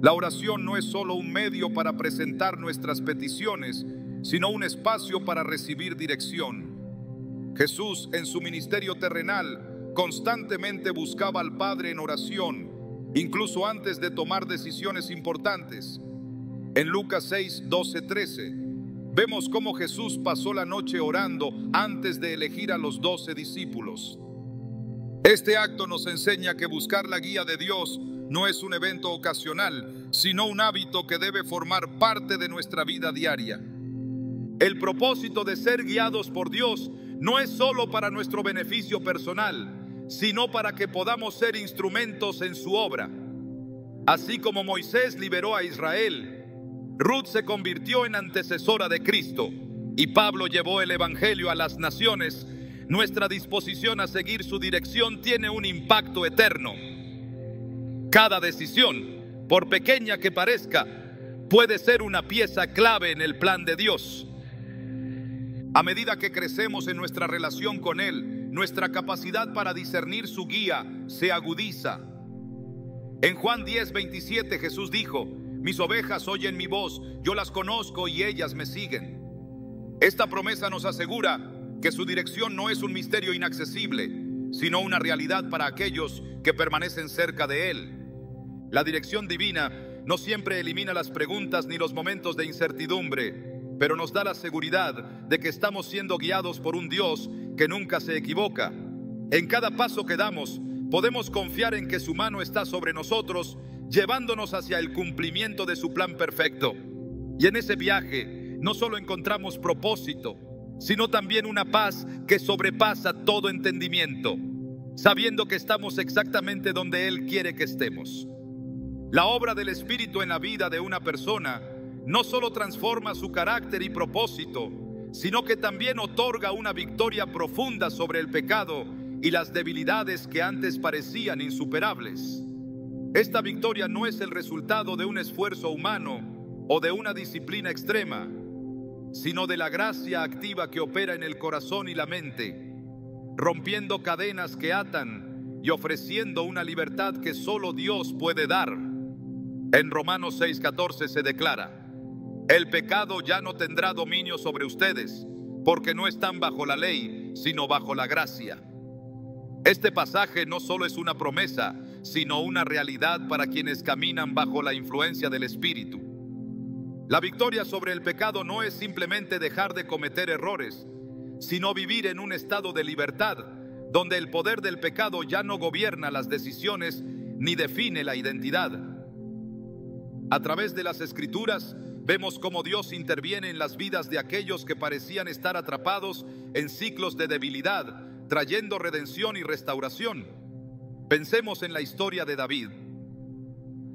La oración no es solo un medio para presentar nuestras peticiones, sino un espacio para recibir dirección. Jesús, en su ministerio terrenal, constantemente buscaba al Padre en oración, incluso antes de tomar decisiones importantes. En Lucas 6, 12, 13, vemos cómo Jesús pasó la noche orando antes de elegir a los 12 discípulos. Este acto nos enseña que buscar la guía de Dios no es un evento ocasional, sino un hábito que debe formar parte de nuestra vida diaria. El propósito de ser guiados por Dios no es solo para nuestro beneficio personal, sino para que podamos ser instrumentos en su obra. Así como Moisés liberó a Israel, Ruth se convirtió en antecesora de Cristo y Pablo llevó el evangelio a las naciones. Nuestra disposición a seguir su dirección tiene un impacto eterno. Cada decisión, por pequeña que parezca, puede ser una pieza clave en el plan de Dios. A medida que crecemos en nuestra relación con Él, nuestra capacidad para discernir su guía se agudiza. En Juan 10:27 Jesús dijo: mis ovejas oyen mi voz, yo las conozco y ellas me siguen. Esta promesa nos asegura que su dirección no es un misterio inaccesible, sino una realidad para aquellos que permanecen cerca de Él. La dirección divina no siempre elimina las preguntas ni los momentos de incertidumbre, pero nos da la seguridad de que estamos siendo guiados por un Dios que nunca se equivoca. En cada paso que damos, podemos confiar en que su mano está sobre nosotros, llevándonos hacia el cumplimiento de su plan perfecto. Y en ese viaje no solo encontramos propósito, sino también una paz que sobrepasa todo entendimiento, sabiendo que estamos exactamente donde Él quiere que estemos. La obra del Espíritu en la vida de una persona no solo transforma su carácter y propósito, sino que también otorga una victoria profunda sobre el pecado y las debilidades que antes parecían insuperables. Esta victoria no es el resultado de un esfuerzo humano o de una disciplina extrema, sino de la gracia activa que opera en el corazón y la mente, rompiendo cadenas que atan y ofreciendo una libertad que solo Dios puede dar. En Romanos 6:14 se declara: el pecado ya no tendrá dominio sobre ustedes, porque no están bajo la ley, sino bajo la gracia. Este pasaje no solo es una promesa, sino una realidad para quienes caminan bajo la influencia del Espíritu. La victoria sobre el pecado no es simplemente dejar de cometer errores, sino vivir en un estado de libertad, donde el poder del pecado ya no gobierna las decisiones ni define la identidad. A través de las Escrituras, vemos cómo Dios interviene en las vidas de aquellos que parecían estar atrapados en ciclos de debilidad, trayendo redención y restauración. Pensemos en la historia de David.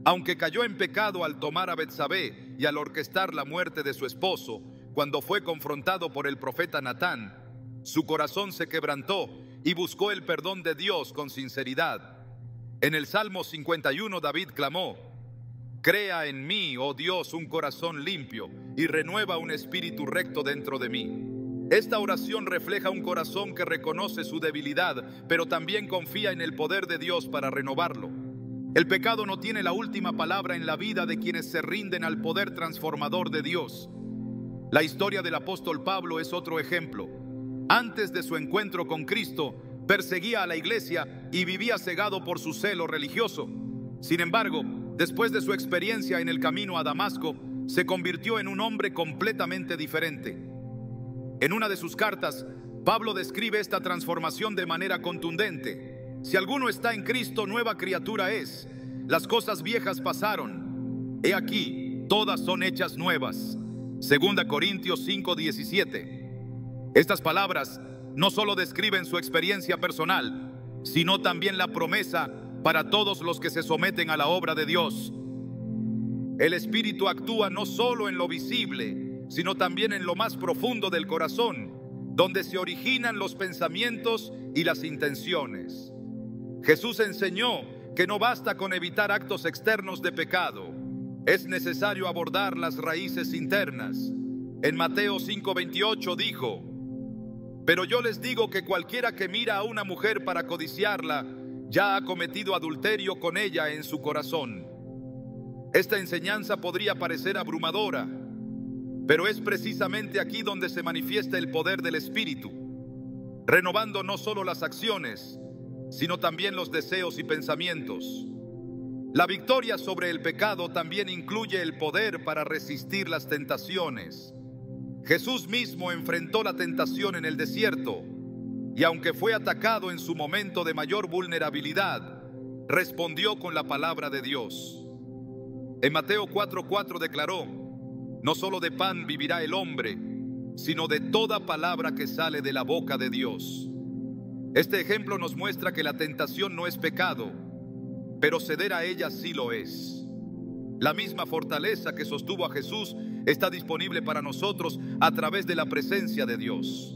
Aunque cayó en pecado al tomar a Betsabé y al orquestar la muerte de su esposo, cuando fue confrontado por el profeta Natán, su corazón se quebrantó y buscó el perdón de Dios con sinceridad. En el Salmo 51 David clamó: crea en mí, oh Dios, un corazón limpio y renueva un espíritu recto dentro de mí. Esta oración refleja un corazón que reconoce su debilidad, pero también confía en el poder de Dios para renovarlo. El pecado no tiene la última palabra en la vida de quienes se rinden al poder transformador de Dios. La historia del apóstol Pablo es otro ejemplo. Antes de su encuentro con Cristo, perseguía a la iglesia y vivía cegado por su celo religioso. Sin embargo, después de su experiencia en el camino a Damasco, se convirtió en un hombre completamente diferente. En una de sus cartas, Pablo describe esta transformación de manera contundente. Si alguno está en Cristo, nueva criatura es. Las cosas viejas pasaron. He aquí, todas son hechas nuevas. 2 Corintios 5:17. Estas palabras no solo describen su experiencia personal, sino también la promesa para todos los que se someten a la obra de Dios. El Espíritu actúa no solo en lo visible, sino también en lo más profundo del corazón, donde se originan los pensamientos y las intenciones. Jesús enseñó que no basta con evitar actos externos de pecado, es necesario abordar las raíces internas. En Mateo 5:28 dijo: pero yo les digo que cualquiera que mira a una mujer para codiciarla, ya ha cometido adulterio con ella en su corazón. Esta enseñanza podría parecer abrumadora, pero es precisamente aquí donde se manifiesta el poder del Espíritu, renovando no solo las acciones, sino también los deseos y pensamientos. La victoria sobre el pecado también incluye el poder para resistir las tentaciones. Jesús mismo enfrentó la tentación en el desierto, y aunque fue atacado en su momento de mayor vulnerabilidad, respondió con la palabra de Dios. En Mateo 4:4 declaró: no solo de pan vivirá el hombre, sino de toda palabra que sale de la boca de Dios. Este ejemplo nos muestra que la tentación no es pecado, pero ceder a ella sí lo es. La misma fortaleza que sostuvo a Jesús está disponible para nosotros a través de la presencia de Dios.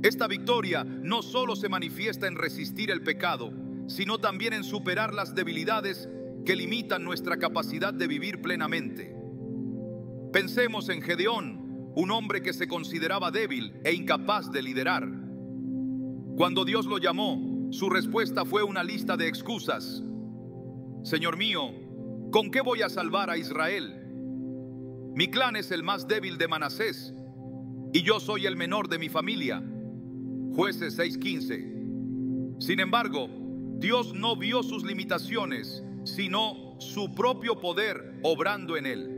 Esta victoria no solo se manifiesta en resistir el pecado, sino también en superar las debilidades que limitan nuestra capacidad de vivir plenamente. Pensemos en Gedeón, un hombre que se consideraba débil e incapaz de liderar. Cuando Dios lo llamó, su respuesta fue una lista de excusas. Señor mío, ¿con qué voy a salvar a Israel? Mi clan es el más débil de Manasés, y yo soy el menor de mi familia. Jueces 6:15. Sin embargo, Dios no vio sus limitaciones, sino su propio poder obrando en él.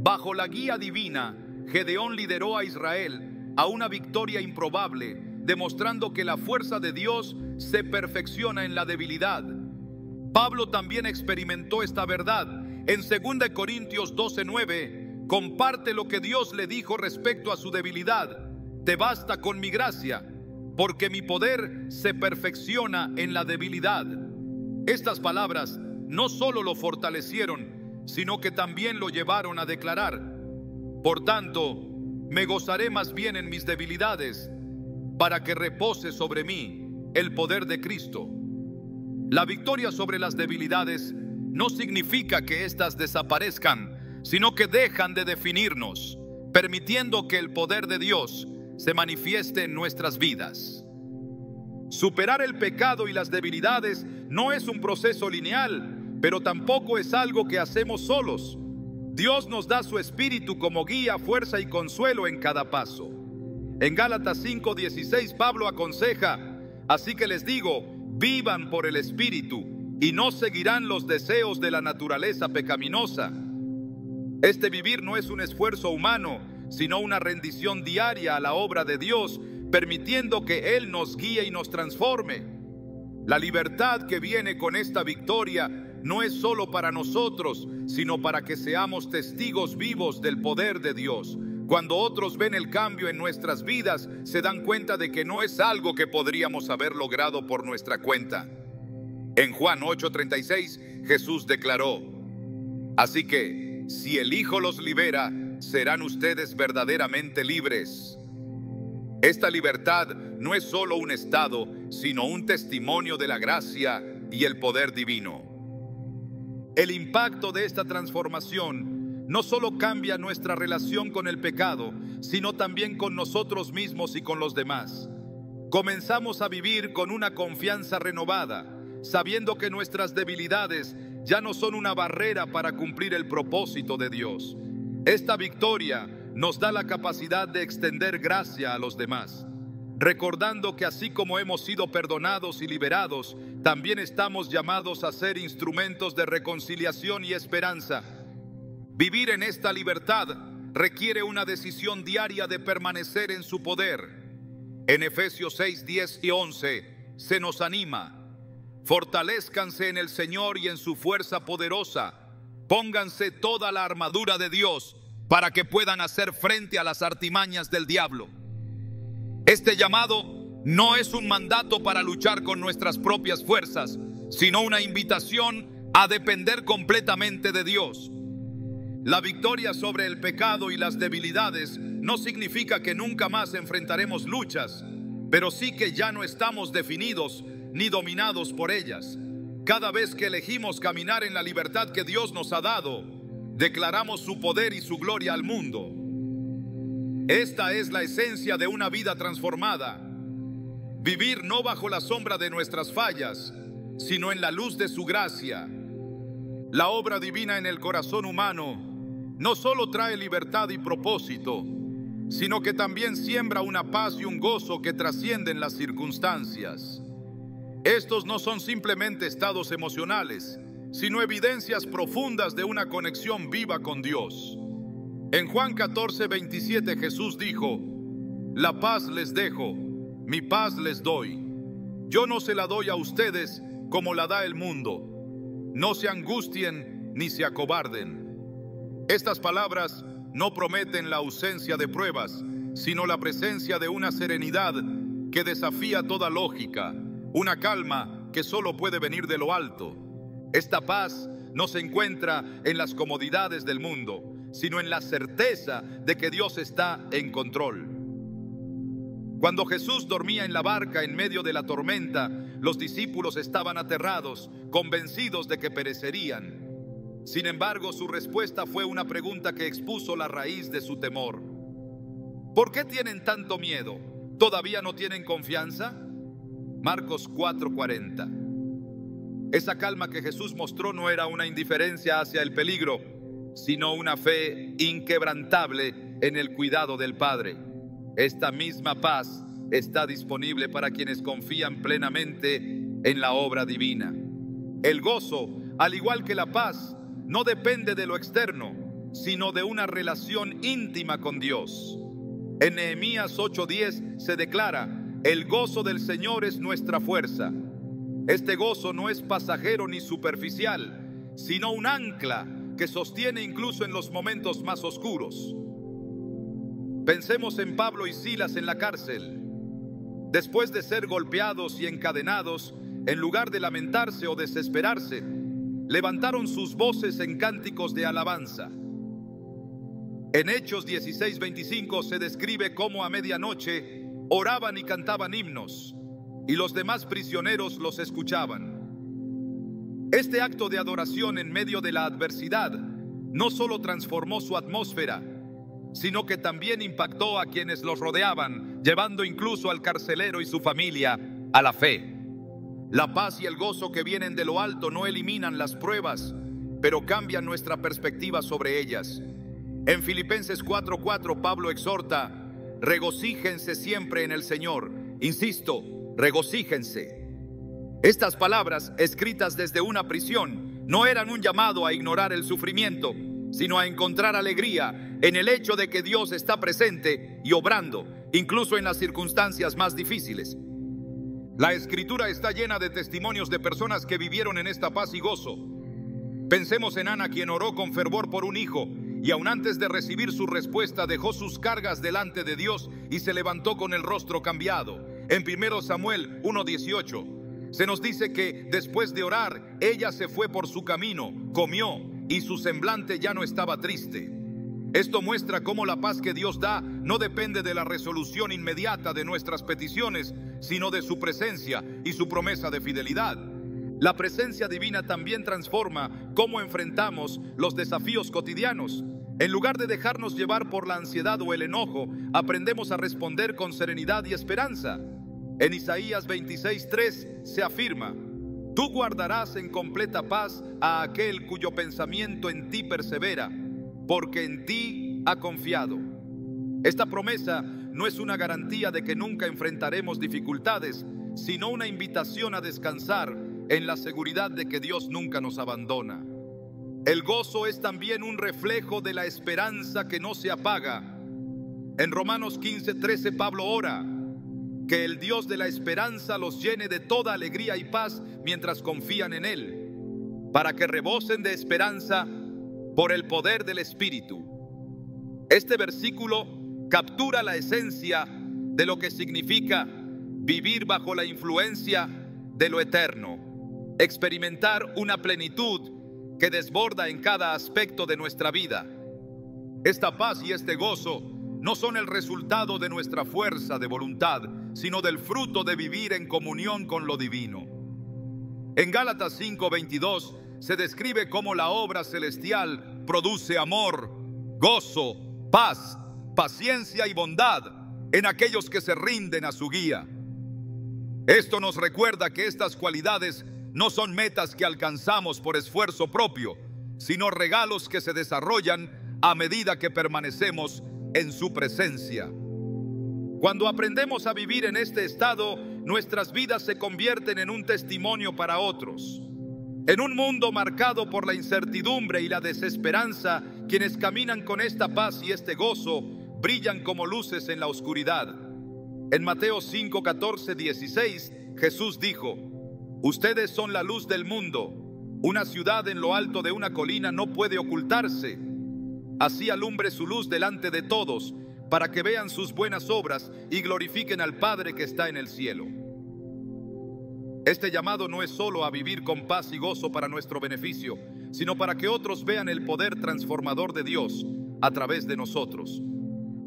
Bajo la guía divina, Gedeón lideró a Israel a una victoria improbable, demostrando que la fuerza de Dios se perfecciona en la debilidad. Pablo también experimentó esta verdad. En 2 Corintios 12:9, comparte lo que Dios le dijo respecto a su debilidad. Te basta con mi gracia, porque mi poder se perfecciona en la debilidad. Estas palabras no solo lo fortalecieron, sino que también lo llevaron a declarar: por tanto, me gozaré más bien en mis debilidades, para que repose sobre mí el poder de Cristo. La victoria sobre las debilidades no significa que éstas desaparezcan, sino que dejan de definirnos, permitiendo que el poder de Dios se manifieste en nuestras vidas. Superar el pecado y las debilidades no es un proceso lineal, pero tampoco es algo que hacemos solos. Dios nos da su Espíritu como guía, fuerza y consuelo en cada paso. En Gálatas 5:16 Pablo aconseja: así que les digo, vivan por el Espíritu y no seguirán los deseos de la naturaleza pecaminosa. Este vivir no es un esfuerzo humano, sino una rendición diaria a la obra de Dios, permitiendo que Él nos guíe y nos transforme. La libertad que viene con esta victoria no es solo para nosotros, sino para que seamos testigos vivos del poder de Dios. Cuando otros ven el cambio en nuestras vidas, se dan cuenta de que no es algo que podríamos haber logrado por nuestra cuenta. En Juan 8:36, Jesús declaró: así que, si el Hijo los libera, serán ustedes verdaderamente libres. Esta libertad no es solo un estado, sino un testimonio de la gracia y el poder divino. El impacto de esta transformación no solo cambia nuestra relación con el pecado, sino también con nosotros mismos y con los demás. Comenzamos a vivir con una confianza renovada, sabiendo que nuestras debilidades ya no son una barrera para cumplir el propósito de Dios. Esta victoria nos da la capacidad de extender gracia a los demás. recordando que así como hemos sido perdonados y liberados, también estamos llamados a ser instrumentos de reconciliación y esperanza. Vivir en esta libertad requiere una decisión diaria de permanecer en su poder. En Efesios 6, 10 y 11 se nos anima: fortalezcanse en el Señor y en su fuerza poderosa. Pónganse toda la armadura de Dios para que puedan hacer frente a las artimañas del diablo. Este llamado no es un mandato para luchar con nuestras propias fuerzas, sino una invitación a depender completamente de Dios. La victoria sobre el pecado y las debilidades no significa que nunca más enfrentaremos luchas, pero sí que ya no estamos definidos ni dominados por ellas. Cada vez que elegimos caminar en la libertad que Dios nos ha dado, declaramos su poder y su gloria al mundo. Esta es la esencia de una vida transformada. Vivir no bajo la sombra de nuestras fallas, sino en la luz de su gracia. La obra divina en el corazón humano no solo trae libertad y propósito, sino que también siembra una paz y un gozo que trascienden las circunstancias. Estos no son simplemente estados emocionales, sino evidencias profundas de una conexión viva con Dios. En Juan 14, 27 Jesús dijo: la paz les dejo, mi paz les doy. Yo no se la doy a ustedes como la da el mundo. No se angustien ni se acobarden. Estas palabras no prometen la ausencia de pruebas, sino la presencia de una serenidad que desafía toda lógica, una calma que solo puede venir de lo alto. Esta paz no se encuentra en las comodidades del mundo, sino en la certeza de que Dios está en control. Cuando Jesús dormía en la barca en medio de la tormenta, los discípulos estaban aterrados, convencidos de que perecerían. Sin embargo, su respuesta fue una pregunta que expuso la raíz de su temor. ¿Por qué tienen tanto miedo? ¿Todavía no tienen confianza? Marcos 4:40. Esa calma que Jesús mostró no era una indiferencia hacia el peligro, sino una fe inquebrantable en el cuidado del Padre. Esta misma paz está disponible para quienes confían plenamente en la obra divina. El gozo, al igual que la paz, no depende de lo externo, sino de una relación íntima con Dios. En Nehemías 8:10 se declara: el gozo del Señor es nuestra fuerza. Este gozo no es pasajero ni superficial, sino un ancla que sostiene incluso en los momentos más oscuros. Pensemos en Pablo y Silas en la cárcel. Después de ser golpeados y encadenados, en lugar de lamentarse o desesperarse, levantaron sus voces en cánticos de alabanza. En Hechos 16:25 se describe cómo a medianoche oraban y cantaban himnos, y los demás prisioneros los escuchaban. Este acto de adoración en medio de la adversidad no solo transformó su atmósfera, sino que también impactó a quienes los rodeaban, llevando incluso al carcelero y su familia a la fe. La paz y el gozo que vienen de lo alto no eliminan las pruebas, pero cambian nuestra perspectiva sobre ellas. En Filipenses 4:4 Pablo exhorta: regocíjense siempre en el Señor. Insisto, regocíjense. Estas palabras, escritas desde una prisión, no eran un llamado a ignorar el sufrimiento, sino a encontrar alegría en el hecho de que Dios está presente y obrando, incluso en las circunstancias más difíciles. La Escritura está llena de testimonios de personas que vivieron en esta paz y gozo. Pensemos en Ana, quien oró con fervor por un hijo, y aun antes de recibir su respuesta dejó sus cargas delante de Dios y se levantó con el rostro cambiado. En 1 Samuel 1:18 se nos dice que después de orar, ella se fue por su camino, comió y su semblante ya no estaba triste. Esto muestra cómo la paz que Dios da no depende de la resolución inmediata de nuestras peticiones, sino de su presencia y su promesa de fidelidad. La presencia divina también transforma cómo enfrentamos los desafíos cotidianos. En lugar de dejarnos llevar por la ansiedad o el enojo, aprendemos a responder con serenidad y esperanza. En Isaías 26:3 se afirma: tú guardarás en completa paz a aquel cuyo pensamiento en ti persevera, porque en ti ha confiado. Esta promesa no es una garantía de que nunca enfrentaremos dificultades, sino una invitación a descansar en la seguridad de que Dios nunca nos abandona. El gozo es también un reflejo de la esperanza que no se apaga. En Romanos 15:13 Pablo ora que el Dios de la esperanza los llene de toda alegría y paz mientras confían en Él, para que rebosen de esperanza por el poder del Espíritu. Este versículo captura la esencia de lo que significa vivir bajo la influencia de lo eterno, experimentar una plenitud que desborda en cada aspecto de nuestra vida. Esta paz y este gozo no son el resultado de nuestra fuerza de voluntad, sino del fruto de vivir en comunión con lo divino. En Gálatas 5:22 se describe cómo la obra celestial produce amor, gozo, paz, paciencia y bondad en aquellos que se rinden a su guía. Esto nos recuerda que estas cualidades no son metas que alcanzamos por esfuerzo propio, sino regalos que se desarrollan a medida que permanecemos en su presencia. Cuando aprendemos a vivir en este estado, nuestras vidas se convierten en un testimonio para otros. En un mundo marcado por la incertidumbre y la desesperanza, quienes caminan con esta paz y este gozo brillan como luces en la oscuridad. En Mateo 5:14-16, Jesús dijo: ustedes son la luz del mundo. Una ciudad en lo alto de una colina no puede ocultarse. Así alumbre su luz delante de todos, para que vean sus buenas obras y glorifiquen al Padre que está en el cielo. Este llamado no es solo a vivir con paz y gozo para nuestro beneficio, sino para que otros vean el poder transformador de Dios a través de nosotros.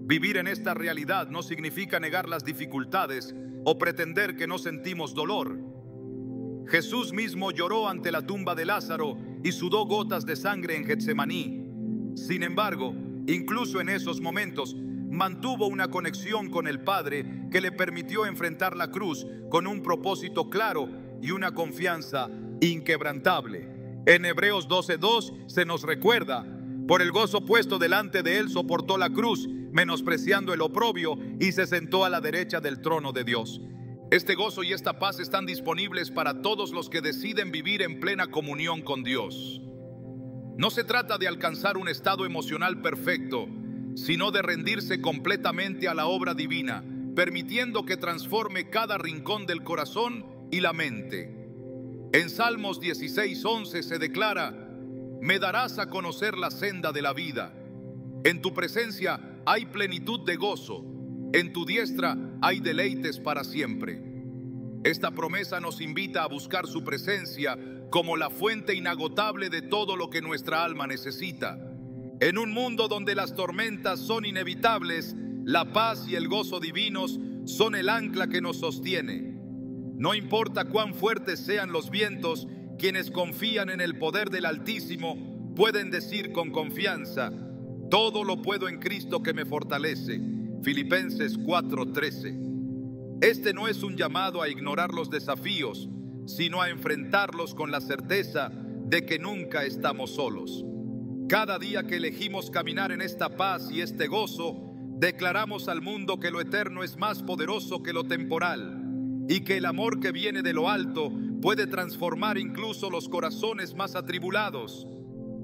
Vivir en esta realidad no significa negar las dificultades o pretender que no sentimos dolor. Jesús mismo lloró ante la tumba de Lázaro y sudó gotas de sangre en Getsemaní. Sin embargo, incluso en esos momentos, mantuvo una conexión con el Padre que le permitió enfrentar la cruz con un propósito claro y una confianza inquebrantable. En Hebreos 12:2 se nos recuerda: por el gozo puesto delante de él soportó la cruz, menospreciando el oprobio, y se sentó a la derecha del trono de Dios. Este gozo y esta paz están disponibles para todos los que deciden vivir en plena comunión con Dios. No se trata de alcanzar un estado emocional perfecto, sino de rendirse completamente a la obra divina, permitiendo que transforme cada rincón del corazón y la mente. En Salmos 16:11 se declara: me darás a conocer la senda de la vida. En tu presencia hay plenitud de gozo, en tu diestra hay deleites para siempre. Esta promesa nos invita a buscar su presencia como la fuente inagotable de todo lo que nuestra alma necesita. En un mundo donde las tormentas son inevitables, la paz y el gozo divinos son el ancla que nos sostiene. No importa cuán fuertes sean los vientos, quienes confían en el poder del Altísimo pueden decir con confianza: todo lo puedo en Cristo que me fortalece. Filipenses 4:13. Este no es un llamado a ignorar los desafíos, sino a enfrentarlos con la certeza de que nunca estamos solos. Cada día que elegimos caminar en esta paz y este gozo, declaramos al mundo que lo eterno es más poderoso que lo temporal y que el amor que viene de lo alto puede transformar incluso los corazones más atribulados.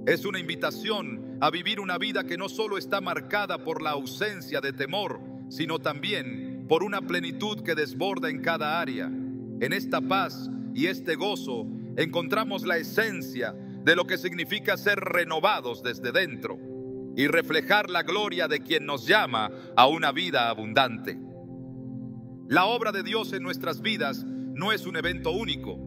Es una invitación a vivir una vida que no solo está marcada por la ausencia de temor, sino también por una plenitud que desborda en cada área. En esta paz y este gozo encontramos la esencia de lo que significa ser renovados desde dentro y reflejar la gloria de quien nos llama a una vida abundante. La obra de Dios en nuestras vidas no es un evento único,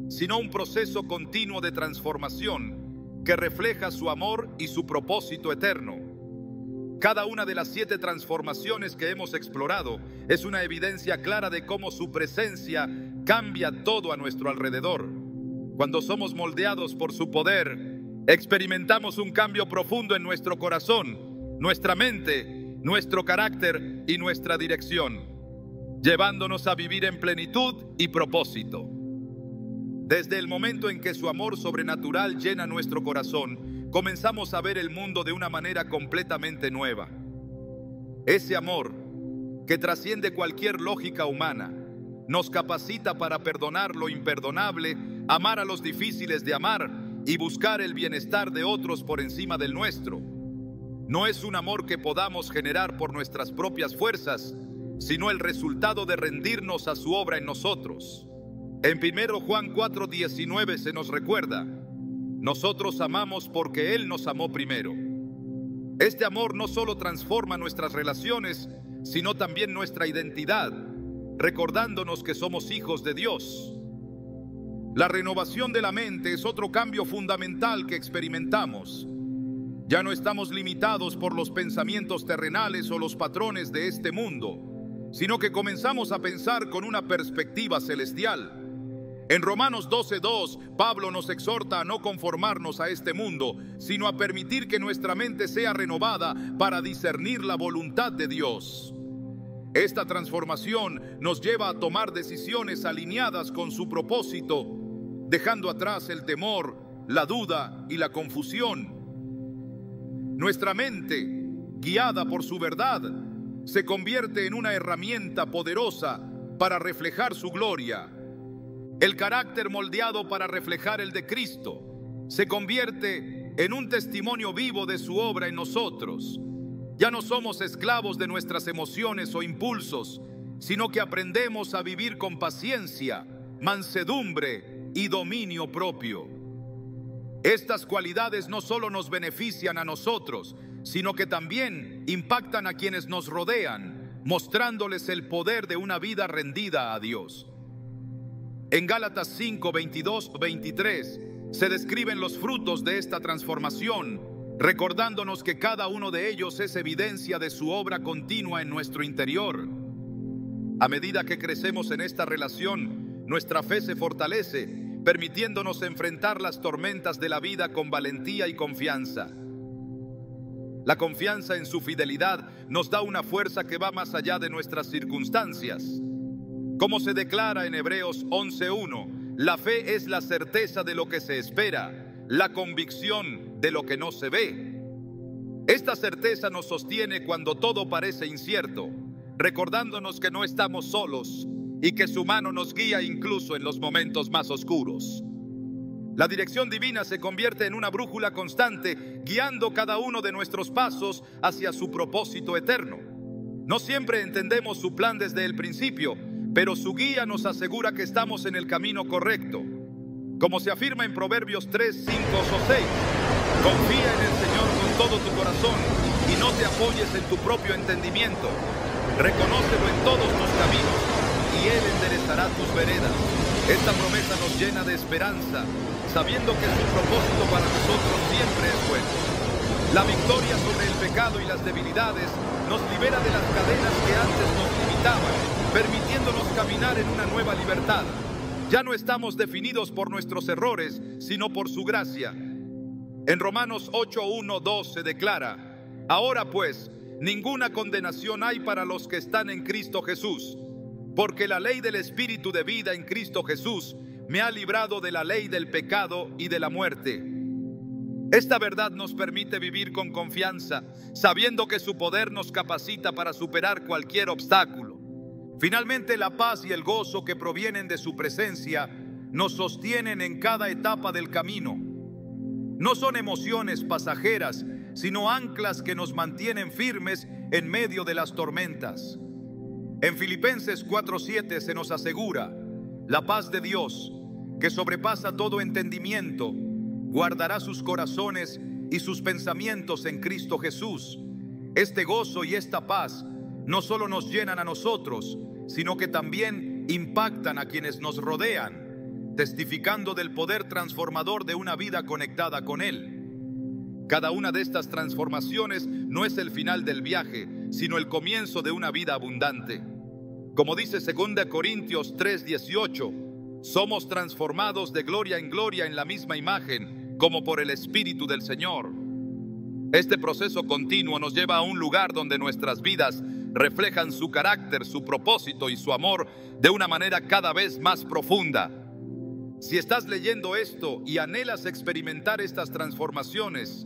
sino un proceso continuo de transformación que refleja su amor y su propósito eterno. Cada una de las 7 transformaciones que hemos explorado es una evidencia clara de cómo su presencia cambia todo a nuestro alrededor. Cuando somos moldeados por su poder, experimentamos un cambio profundo en nuestro corazón, nuestra mente, nuestro carácter y nuestra dirección, llevándonos a vivir en plenitud y propósito. Desde el momento en que su amor sobrenatural llena nuestro corazón, comenzamos a ver el mundo de una manera completamente nueva. Ese amor que trasciende cualquier lógica humana. Nos capacita para perdonar lo imperdonable, amar a los difíciles de amar y buscar el bienestar de otros por encima del nuestro. No es un amor que podamos generar por nuestras propias fuerzas, sino el resultado de rendirnos a su obra en nosotros. En 1 Juan 4:19 se nos recuerda: nosotros amamos porque Él nos amó primero. Este amor no solo transforma nuestras relaciones, sino también nuestra identidad, recordándonos que somos hijos de Dios. La renovación de la mente es otro cambio fundamental que experimentamos. Ya no estamos limitados por los pensamientos terrenales o los patrones de este mundo, sino que comenzamos a pensar con una perspectiva celestial. En Romanos 12:2, Pablo nos exhorta a no conformarnos a este mundo, sino a permitir que nuestra mente sea renovada para discernir la voluntad de Dios. Esta transformación nos lleva a tomar decisiones alineadas con su propósito, dejando atrás el temor, la duda y la confusión. Nuestra mente, guiada por su verdad, se convierte en una herramienta poderosa para reflejar su gloria. El carácter moldeado para reflejar el de Cristo se convierte en un testimonio vivo de su obra en nosotros. Ya no somos esclavos de nuestras emociones o impulsos, sino que aprendemos a vivir con paciencia, mansedumbre y dominio propio. Estas cualidades no solo nos benefician a nosotros, sino que también impactan a quienes nos rodean, mostrándoles el poder de una vida rendida a Dios. En Gálatas 5:22-23 se describen los frutos de esta transformación, recordándonos que cada uno de ellos es evidencia de su obra continua en nuestro interior. A medida que crecemos en esta relación, nuestra fe se fortalece, permitiéndonos enfrentar las tormentas de la vida con valentía y confianza. La confianza en su fidelidad nos da una fuerza que va más allá de nuestras circunstancias. Como se declara en Hebreos 11:1, la fe es la certeza de lo que se espera, la convicción de lo que no se ve. Esta certeza nos sostiene cuando todo parece incierto, recordándonos que no estamos solos y que su mano nos guía incluso en los momentos más oscuros. La dirección divina se convierte en una brújula constante, guiando cada uno de nuestros pasos hacia su propósito eterno. No siempre entendemos su plan desde el principio, pero su guía nos asegura que estamos en el camino correcto. Como se afirma en Proverbios 3, 5 o 6, confía en el Señor con todo tu corazón y no te apoyes en tu propio entendimiento. Reconócelo en todos tus caminos y Él enderezará tus veredas. Esta promesa nos llena de esperanza, sabiendo que su propósito para nosotros siempre es bueno. La victoria sobre el pecado y las debilidades nos libera de las cadenas que antes nos limitaban, permitiéndonos caminar en una nueva libertad. Ya no estamos definidos por nuestros errores, sino por su gracia. En Romanos 8:1-2 se declara: ahora pues, ninguna condenación hay para los que están en Cristo Jesús, porque la ley del Espíritu de vida en Cristo Jesús me ha librado de la ley del pecado y de la muerte. Esta verdad nos permite vivir con confianza, sabiendo que su poder nos capacita para superar cualquier obstáculo. Finalmente, la paz y el gozo que provienen de su presencia nos sostienen en cada etapa del camino. No son emociones pasajeras, sino anclas que nos mantienen firmes en medio de las tormentas. En Filipenses 4:7 se nos asegura: la paz de Dios, que sobrepasa todo entendimiento, guardará sus corazones y sus pensamientos en Cristo Jesús. Este gozo y esta paz no solo nos llenan a nosotros, sino que también impactan a quienes nos rodean, testificando del poder transformador de una vida conectada con Él. Cada una de estas transformaciones no es el final del viaje, sino el comienzo de una vida abundante. Como dice 2 Corintios 3:18, somos transformados de gloria en la misma imagen, como por el Espíritu del Señor. Este proceso continuo nos lleva a un lugar donde nuestras vidas reflejan su carácter, su propósito y su amor de una manera cada vez más profunda. Si estás leyendo esto y anhelas experimentar estas transformaciones,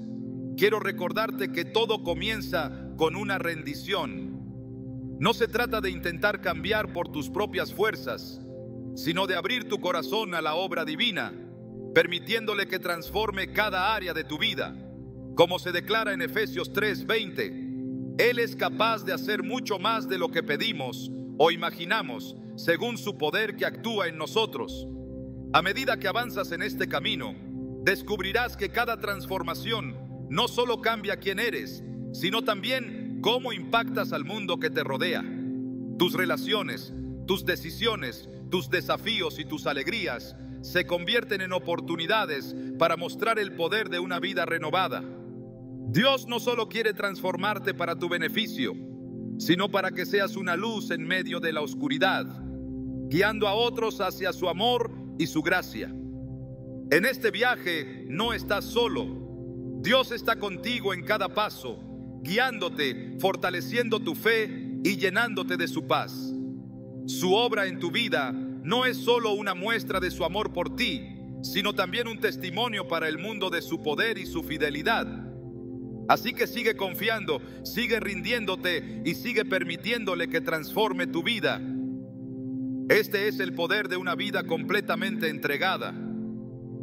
quiero recordarte que todo comienza con una rendición. No se trata de intentar cambiar por tus propias fuerzas, sino de abrir tu corazón a la obra divina, permitiéndole que transforme cada área de tu vida. Como se declara en Efesios 3:20, Él es capaz de hacer mucho más de lo que pedimos o imaginamos, según su poder que actúa en nosotros. A medida que avanzas en este camino, descubrirás que cada transformación no solo cambia quién eres, sino también cómo impactas al mundo que te rodea. Tus relaciones, tus decisiones, tus desafíos y tus alegrías se convierten en oportunidades para mostrar el poder de una vida renovada. Dios no solo quiere transformarte para tu beneficio, sino para que seas una luz en medio de la oscuridad, guiando a otros hacia su amor y su gracia. En este viaje no estás solo. Dios está contigo en cada paso, guiándote, fortaleciendo tu fe y llenándote de su paz. Su obra en tu vida no es solo una muestra de su amor por ti, sino también un testimonio para el mundo de su poder y su fidelidad. Así que sigue confiando, sigue rindiéndote y sigue permitiéndole que transforme tu vida. Este es el poder de una vida completamente entregada.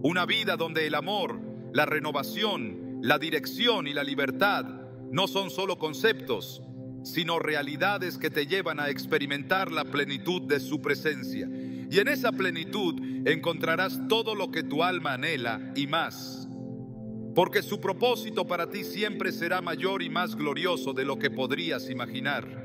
Una vida donde el amor, la renovación, la dirección y la libertad no son solo conceptos, sino realidades que te llevan a experimentar la plenitud de su presencia. Y en esa plenitud encontrarás todo lo que tu alma anhela y más. Porque su propósito para ti siempre será mayor y más glorioso de lo que podrías imaginar.